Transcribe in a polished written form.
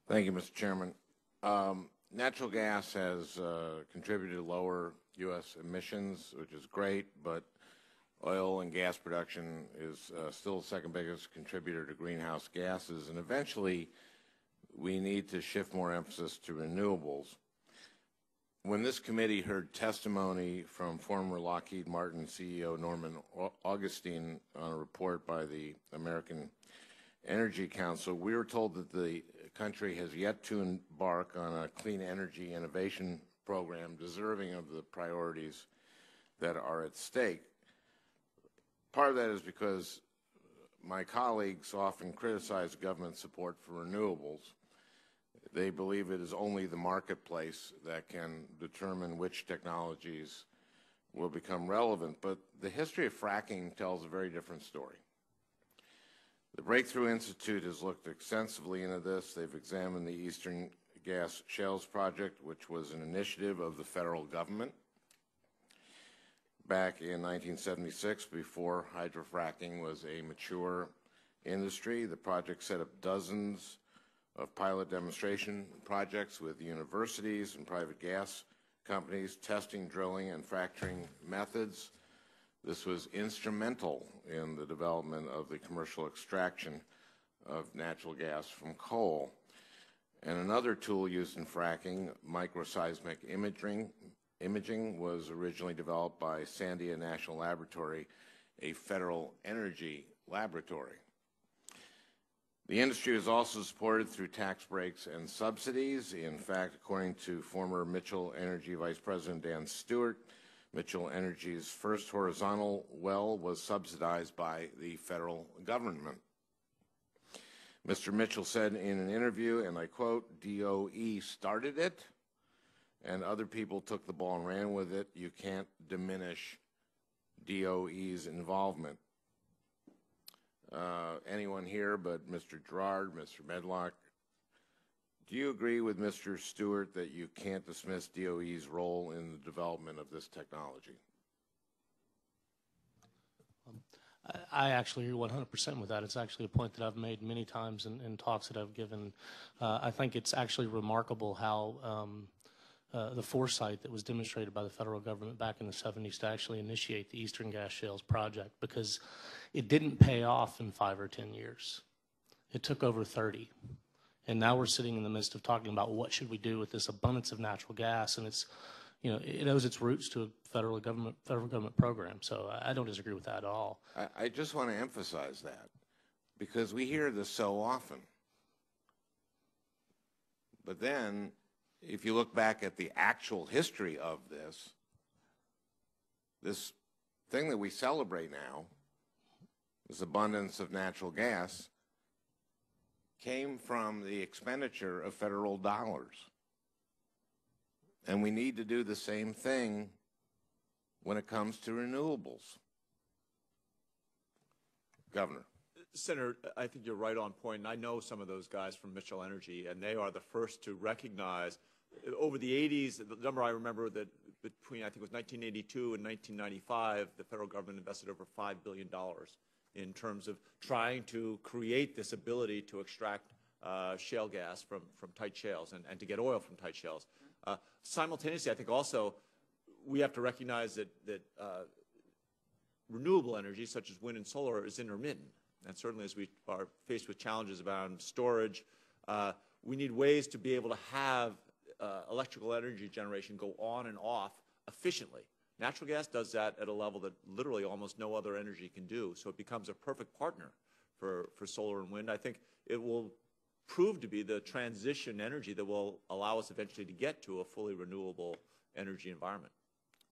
Thank you, Mr. Chairman. Natural gas has contributed to lower U.S. emissions, which is great, but oil and gas production is still the second biggest contributor to greenhouse gases, and eventually we need to shift more emphasis to renewables. When this committee heard testimony from former Lockheed Martin CEO Norman Augustine on a report by the American Energy Council, we were told that the country has yet to embark on a clean energy innovation program deserving of the priorities that are at stake. Part of that is because my colleagues often criticize government support for renewables. They believe it is only the marketplace that can determine which technologies will become relevant, but the history of fracking tells a very different story. The Breakthrough Institute has looked extensively into this. They've examined the Eastern Gas Shales Project, which was an initiative of the federal government back in 1976, before hydrofracking was a mature industry. The project set up dozens of pilot demonstration projects with universities and private gas companies testing drilling and fracturing methods. This was instrumental in the development of the commercial extraction of natural gas from coal. And another tool used in fracking, microseismic imaging, was originally developed by Sandia National Laboratory, a federal energy laboratory. The industry is also supported through tax breaks and subsidies. In fact, according to former Mitchell Energy Vice President Dan Stewart, Mitchell Energy's first horizontal well was subsidized by the federal government. Mr. Mitchell said in an interview, and I quote, "DOE started it, and other people took the ball and ran with it. You can't diminish DOE's involvement." Anyone here but Mr. Gerard, Mr. Medlock, do you agree with Mr. Stewart that you can't dismiss DOE's role in the development of this technology? I actually agree 100% with that. It's actually a point that I've made many times in talks that I've given. I think it's actually remarkable how the foresight that was demonstrated by the federal government back in the 70s to actually initiate the Eastern Gas Shales project, because it didn't pay off in 5 or 10 years. It took over 30. And now we're sitting in the midst of talking about what should we do with this abundance of natural gas, and it's, you know, it owes its roots to a federal government program. So I don't disagree with that at all. I just want to emphasize that, because we hear this so often. But then, if you look back at the actual history of this thing that we celebrate now, this abundance of natural gas, came from the expenditure of federal dollars. And we need to do the same thing when it comes to renewables. Governor. Senator, I think you're right on point, and I know some of those guys from Mitchell Energy, and they are the first to recognize, over the 80s, the number I remember that between, I think it was 1982 and 1995, the federal government invested over $5 billion in terms of trying to create this ability to extract shale gas from tight shales and to get oil from tight shales. Simultaneously, I think also we have to recognize that renewable energy, such as wind and solar, is intermittent. And certainly as we are faced with challenges around storage, we need ways to be able to have electrical energy generation go on and off efficiently. Natural gas does that at a level that literally almost no other energy can do, so it becomes a perfect partner for solar and wind. I think it will prove to be the transition energy that will allow us eventually to get to a fully renewable energy environment.